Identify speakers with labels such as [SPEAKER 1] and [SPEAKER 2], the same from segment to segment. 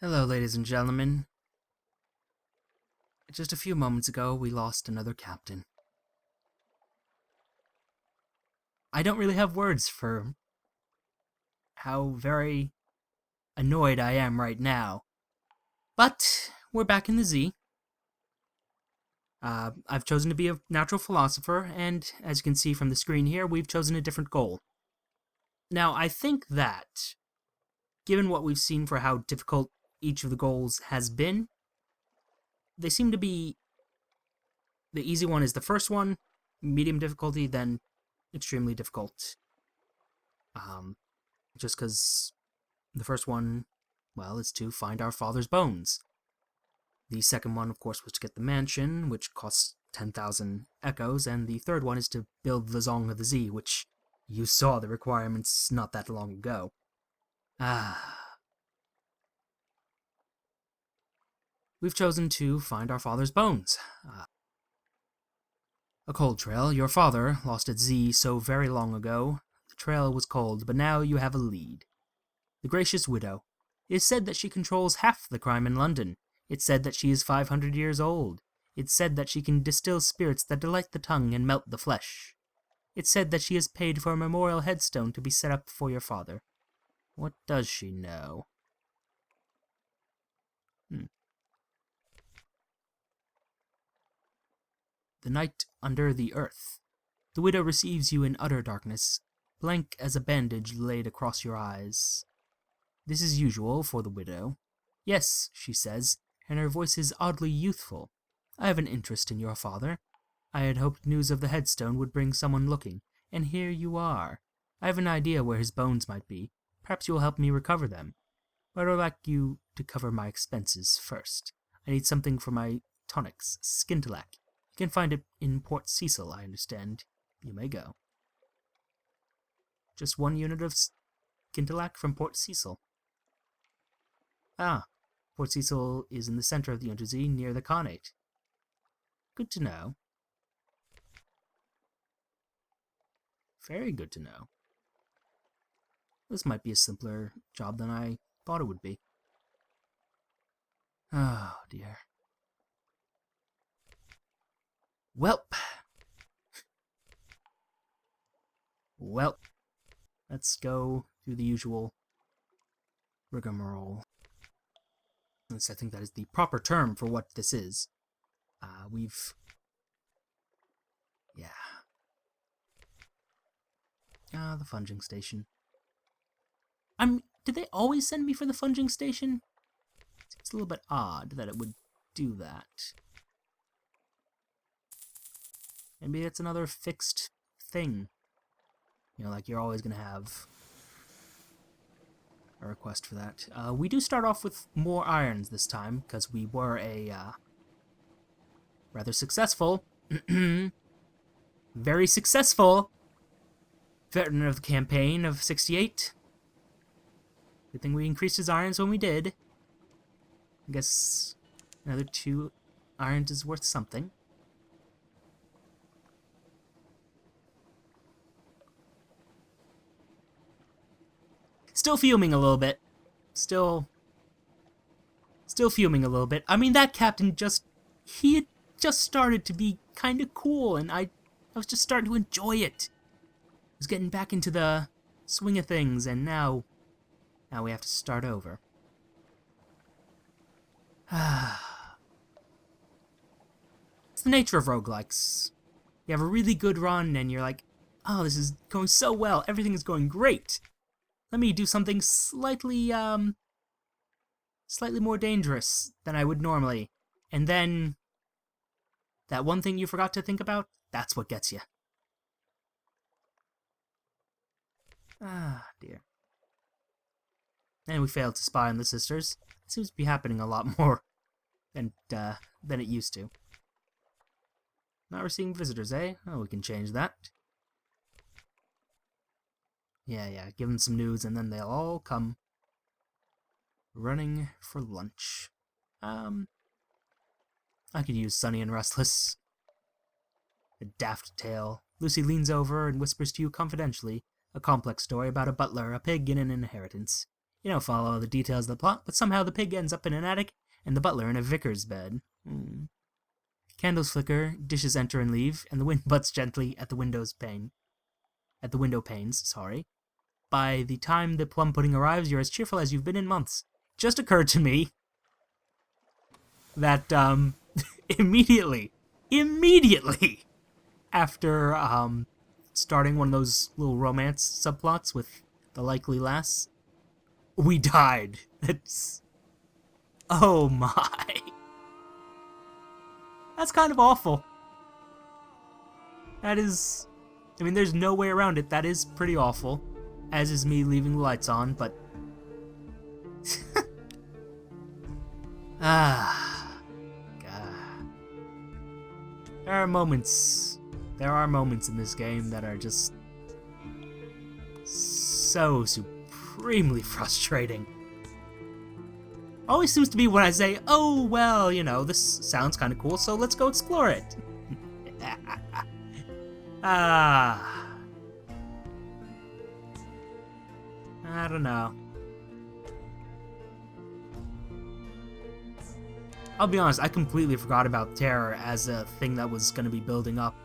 [SPEAKER 1] Hello, ladies and gentlemen. Just a few moments ago, we lost another captain. I don't really have words for how very annoyed I am right now. But we're back in the Z. I've chosen to be a natural philosopher, and as you can see from the screen here, we've chosen a different goal. Now, I think that, given what we've seen for how difficult each of the goals has been, they seem to be... The easy one is the first one, medium difficulty, then extremely difficult. Just because the first one, well, is to find our father's bones. The second one, of course, was to get the mansion, which costs 10,000 echoes, and the third one is to build the Zong of the Z, which you saw the requirements not that long ago. We've chosen to find our father's bones. A cold trail. Your father lost at Z so very long ago. The trail was cold, but now you have a lead. The gracious widow. It is said that she controls half the crime in London. It's said that she is 500 years old. It's said that she can distill spirits that delight the tongue and melt the flesh. It's said that she has paid for a memorial headstone to be set up for your father. What does she know? The night under the earth. The widow receives you in utter darkness, blank as a bandage laid across your eyes. This is usual for the widow. Yes, she says, and her voice is oddly youthful. I have an interest in your father. I had hoped news of the headstone would bring someone looking, and here you are. I have an idea where his bones might be. Perhaps you will help me recover them. But I'd like you to cover my expenses first. I need something for my tonics, skintillac. You can find it in Port Cecil, I understand. You may go. Just 1 unit of skintillac from Port Cecil. Port Cecil is in the center of the Untersee, near the Khanate. Good to know. Very good to know. This might be a simpler job than I thought it would be. Oh, dear. Welp. Let's go through the usual rigmarole. I think that is the proper term for what this is. The funging station. Did they always send me for the funging station? It's a little bit odd that it would do that. Maybe it's another fixed thing. Like you're always going to have a request for that. We do start off with more irons this time, because we were a rather successful, very successful veteran of the campaign of 68. Good thing we increased his irons when we did. I guess another 2 irons is worth something. Still fuming a little bit. Still fuming a little bit. I mean, that captain he had just started to be kind of cool, and I was just starting to enjoy it. I was getting back into the swing of things, and now we have to start over. It's the nature of roguelikes. You have a really good run, and you're like, oh, this is going so well. Everything is going great. Let me do something slightly more dangerous than I would normally. And then that one thing you forgot to think about, that's what gets you. Ah, dear. And we failed to spy on the sisters. It seems to be happening a lot more than it used to. Not receiving visitors, eh? Oh, we can change that. Yeah, give them some news and then they'll all come running for lunch. I could use Sunny and Restless. A daft tale. Lucy leans over and whispers to you confidentially a complex story about a butler, a pig, and an inheritance. You don't follow all the details of the plot, but somehow the pig ends up in an attic and the butler in a vicar's bed. Candles flicker, dishes enter and leave, and the wind butts gently at the window panes. By the time the plum pudding arrives, you're as cheerful as you've been in months. It just occurred to me that immediately after starting one of those little romance subplots with the likely lass, we died. It's... oh my. That's kind of awful. That is... I mean, there's no way around it. That is pretty awful. As is me leaving the lights on, but... God. There are moments in this game that are just so supremely frustrating. Always seems to be when I say, oh, well, you know, this sounds kind of cool, so let's go explore it. I don't know. I'll be honest, I completely forgot about terror as a thing that was going to be building up.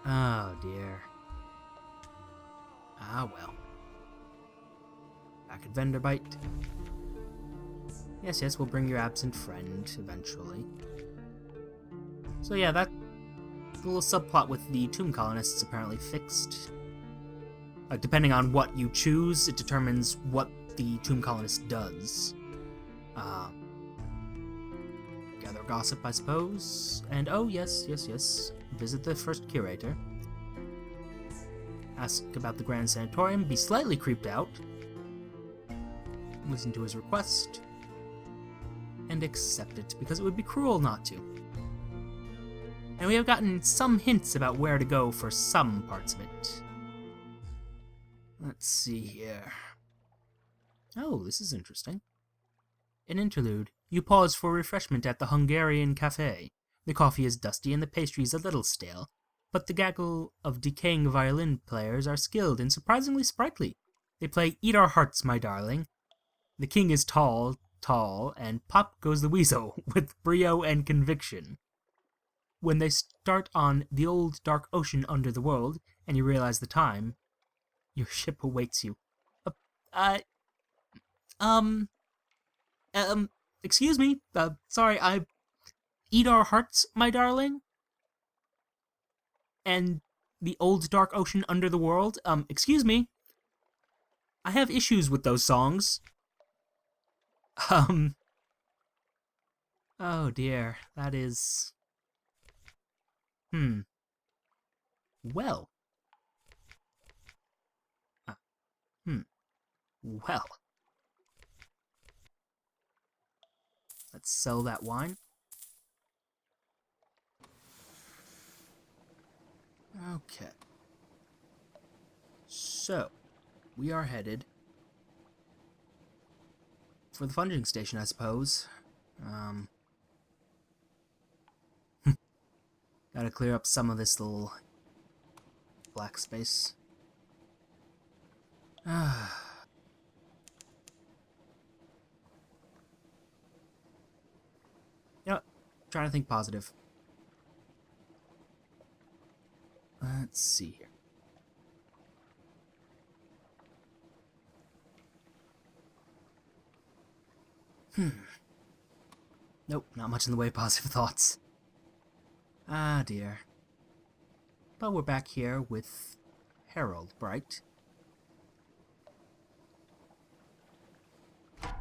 [SPEAKER 1] Oh, dear. Ah, well. Back at Venderbite. Yes, we'll bring your absent friend eventually. So yeah, that little subplot with the tomb colonists is apparently fixed. Like, depending on what you choose, it determines what the tomb colonist does. Gather gossip, I suppose. And oh, yes. Visit the first curator. Ask about the Grand Sanatorium. Be slightly creeped out. Listen to his request. And accept it, because it would be cruel not to. And we have gotten some hints about where to go for some parts of it. Let's see here. Oh, this is interesting. An interlude. You pause for refreshment at the Hungarian cafe. The coffee is dusty and the pastries a little stale, but the gaggle of decaying violin players are skilled and surprisingly sprightly. They play Eat Our Hearts, My Darling. The king is tall, and pop goes the weasel, with brio and conviction. When they start on the old dark ocean under the world, and you realize the time, your ship awaits you. Excuse me, sorry, Eat Our Hearts, My Darling? And the old dark ocean under the world? Excuse me. I have issues with those songs. Oh dear, that is... Well. Well. Let's sell that wine. Okay. So, we are headed for the funding station, I suppose. Gotta clear up some of this little black space. You know what? Trying to think positive. Let's see here. Nope, not much in the way of positive thoughts. Ah, dear. But we're back here with Harold Bright.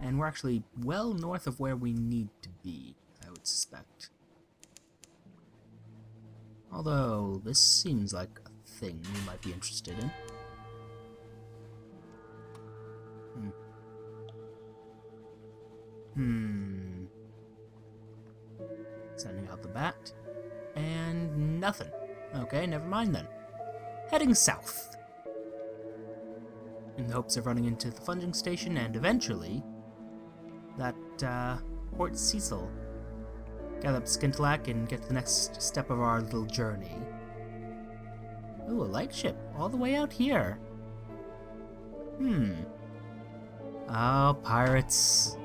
[SPEAKER 1] And we're actually well north of where we need to be, I would suspect. Although, this seems like a thing you might be interested in. Sending out the bat. And nothing. Okay, never mind then. Heading south. In the hopes of running into the funding station and eventually that Port Cecil. Gather up Skintalak and get to the next step of our little journey. Ooh, a lightship all the way out here. Oh, pirates.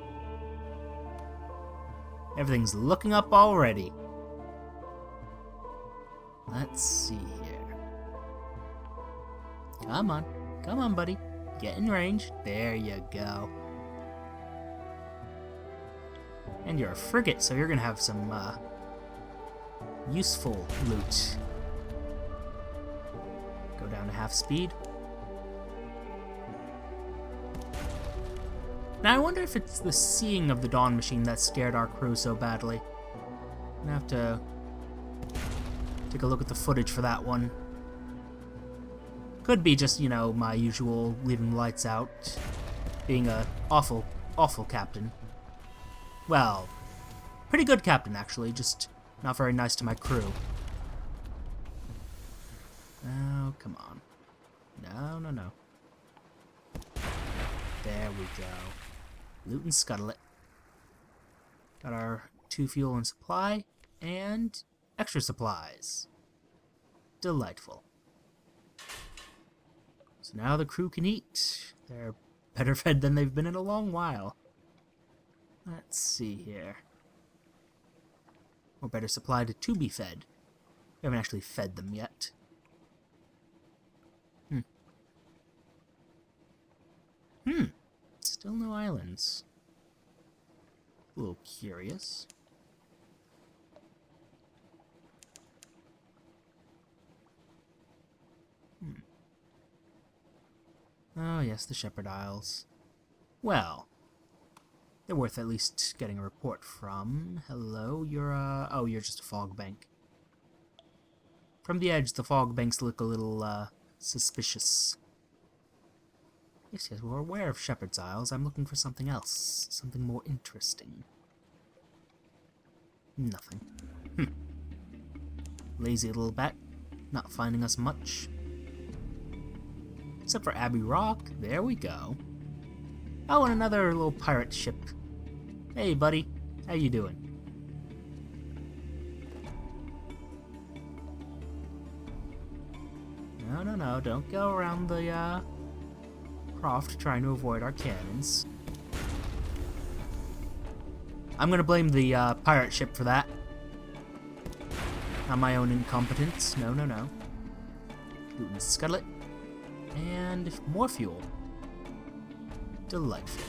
[SPEAKER 1] Everything's looking up already. Let's see here. Come on. Come on, buddy. Get in range. There you go. And you're a frigate, so you're gonna have some, useful loot. Go down to half speed. Now I wonder if it's the seeing of the Dawn Machine that scared our crew so badly. I'm gonna have to take a look at the footage for that one. Could be just, you know, my usual leaving the lights out, being a awful, awful captain. Well, pretty good captain actually, just not very nice to my crew. Oh, come on. No, no, no. There we go. Loot and scuttle it. Got our 2 fuel and supply, and extra supplies. Delightful. So now the crew can eat. They're better fed than they've been in a long while. Let's see here. Or better supplied to be fed. We haven't actually fed them yet. Still no islands. A little curious. Oh yes, the Shepherd Isles. Well, they're worth at least getting a report from. Hello, you're oh, you're just a fog bank. From the edge, the fog banks look a little, suspicious. Yes, yes, we're aware of Shepherd's Isles. I'm looking for something else. Something more interesting. Nothing. Lazy little bat. Not finding us much. Except for Abbey Rock. There we go. Oh, and another little pirate ship. Hey, buddy. How you doing? No, no, no. Don't go around the, croft trying to avoid our cannons. I'm gonna blame the, pirate ship for that. Not my own incompetence. No, no, no. Loot and scuttle it. And more fuel. Delightful.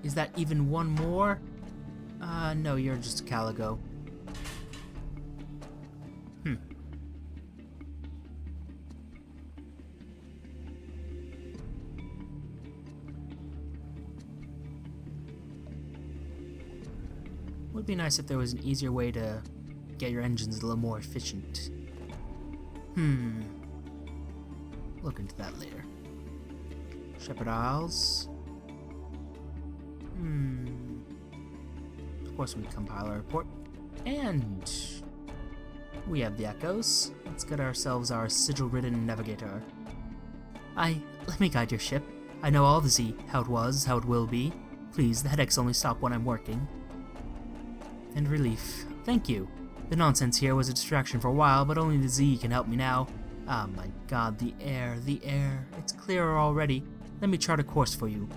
[SPEAKER 1] Is that even one more? No, you're just a Caligo. Would be nice if there was an easier way to get your engines a little more efficient. Look into that later. Shepherd Isles. Of course we compile our report. And we have the echoes. Let's get ourselves our sigil-ridden navigator. Let me guide your ship. I know all the Z, how it was, how it will be. Please, the headaches only stop when I'm working. And relief. Thank you. The nonsense here was a distraction for a while, but only the Z can help me now. Ah, my god, the air, the air. It's clearer already. Let me chart a course for you.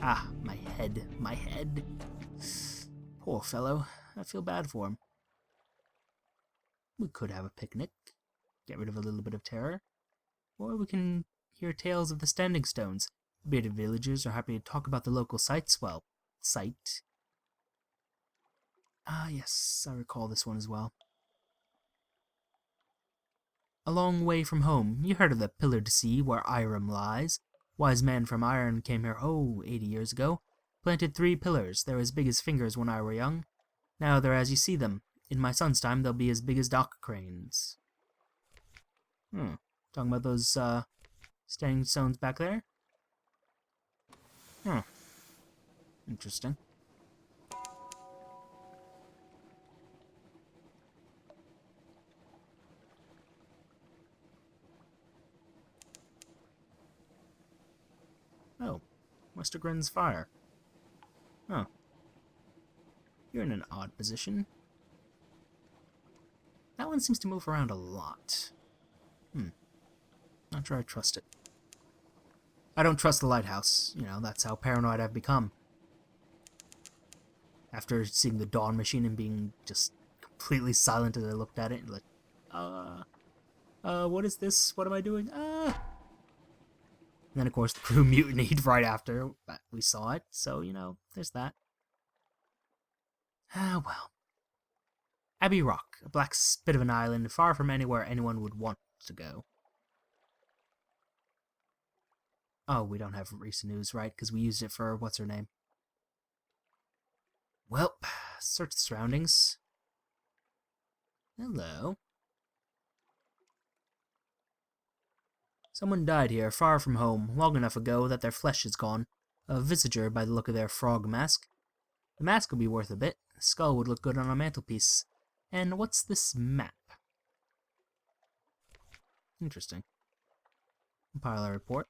[SPEAKER 1] Ah, my head, my head. Poor fellow. I feel bad for him. We could have a picnic. Get rid of a little bit of terror. Or we can hear tales of the Standing Stones. Bearded villagers are happy to talk about the local sites. Well, site. Ah, yes, I recall this one as well. A long way from home. You heard of the Pillared Sea where Irem lies. Wise man from Iron came here, 80 years ago. Planted 3 pillars. They were as big as fingers when I were young. Now they're as you see them. In my son's time, they'll be as big as dock cranes. Talking about those, standing stones back there? Interesting. Oh, Westergren's fire. Huh. You're in an odd position. That one seems to move around a lot. Not sure I trust it. I don't trust the lighthouse. You know, that's how paranoid I've become. After seeing the dawn machine and being just completely silent as I looked at it, like, what is this? What am I doing? And then, of course, the crew mutinied right after we saw it, so, you know, there's that. Well. Abbey Rock, a black spit of an island far from anywhere anyone would want to go. Oh, we don't have recent news, right? Because we used it for what's-her-name. Well, search the surroundings. Hello. Someone died here, far from home, long enough ago that their flesh is gone. A visitor by the look of their frog mask. The mask would be worth a bit. The skull would look good on a mantelpiece. And what's this map? Interesting. Compile our report.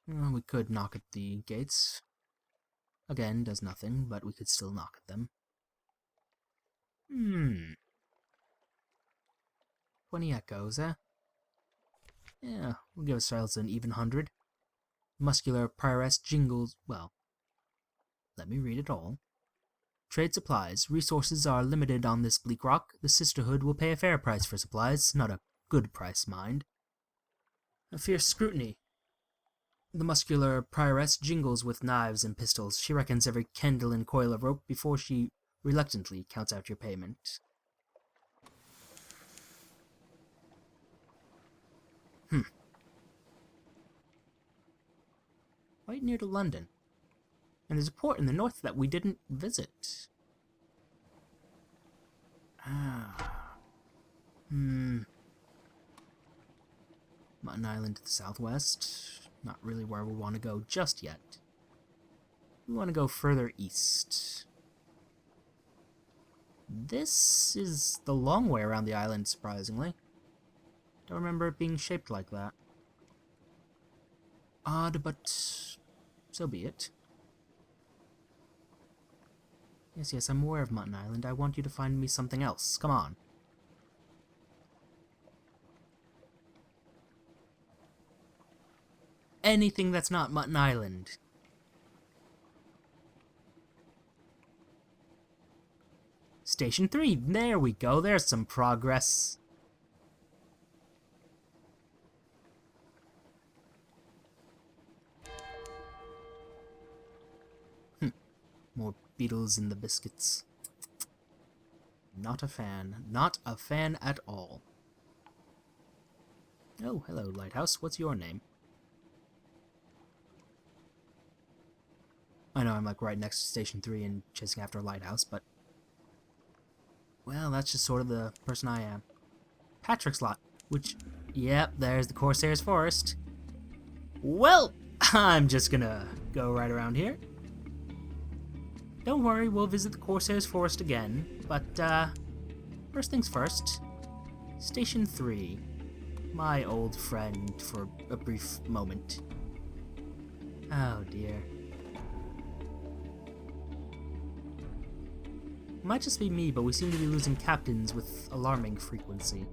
[SPEAKER 1] Well, we could knock at the gates. Again, does nothing, but we could still knock at them. 20 echoes, eh? Yeah, we'll give ourselves an even 100. Muscular prioress jingles, well, let me read it all. Trade supplies. Resources are limited on this bleak rock. The Sisterhood will pay a fair price for supplies, not a good price, mind. A fierce scrutiny. The muscular prioress jingles with knives and pistols. She reckons every candle and coil of rope before she reluctantly counts out your payment. Quite near to London. And there's a port in the north that we didn't visit. Mutton Island to the southwest. Not really where we want to go just yet. We want to go further east. This is the long way around the island, surprisingly. Don't remember it being shaped like that. Odd, but so be it. Yes, I'm aware of Mutton Island. I want you to find me something else. Come on. Anything that's not Mutton Island. Station 3. There we go. There's some progress. More beetles in the biscuits. Not a fan. Not a fan at all. Oh, hello, Lighthouse. What's your name? I know I'm like right next to Station 3 and chasing after a lighthouse, but... well, that's just sort of the person I am. Patrick's Lot, which... yep, there's the Corsair's Forest. Well, I'm just gonna go right around here. Don't worry, we'll visit the Corsair's Forest again, but, first things first. Station 3. My old friend for a brief moment. Oh dear. It might just be me, but we seem to be losing captains with alarming frequency.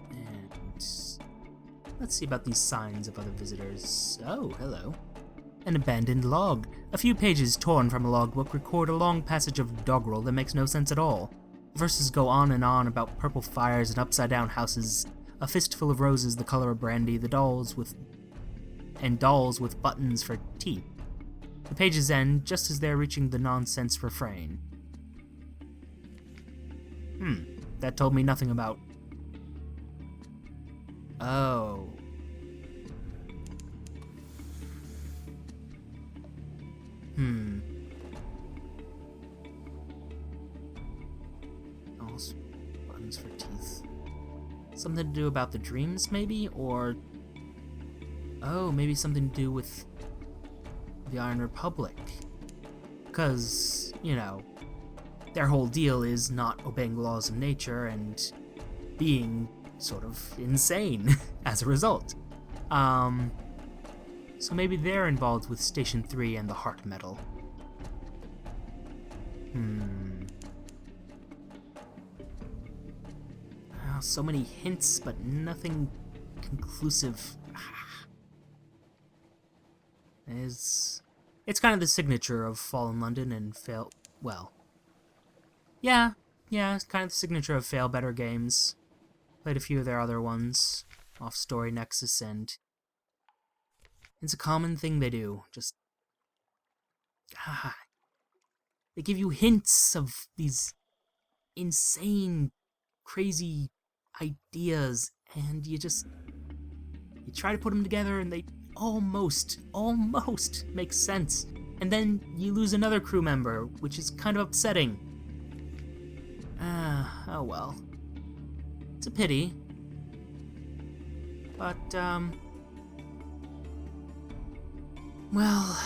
[SPEAKER 1] And let's see about these signs of other visitors. Oh, hello. An abandoned log. A few pages torn from a logbook record a long passage of doggerel that makes no sense at all. Verses go on and on about purple fires and upside-down houses, a fistful of roses the color of brandy, dolls with buttons for teeth. The pages end just as they're reaching the nonsense refrain. That told me nothing about... oh. Also, buttons for teeth. Something to do about the dreams, maybe? Or... oh, maybe something to do with the Iron Republic. Because, you know, their whole deal is not obeying the laws of nature and being sort of insane as a result. So maybe they're involved with Station 3 and the Heart Metal. Oh, so many hints, but nothing conclusive. It's kind of the signature of Fallen London and well. Yeah, it's kind of the signature of Failbetter Games. Played a few of their other ones, off Story Nexus, and it's a common thing they do. Just, they give you hints of these insane, crazy ideas, and you try to put them together, and they almost make sense. And then you lose another crew member, which is kind of upsetting. Oh well. It's a pity. But, well,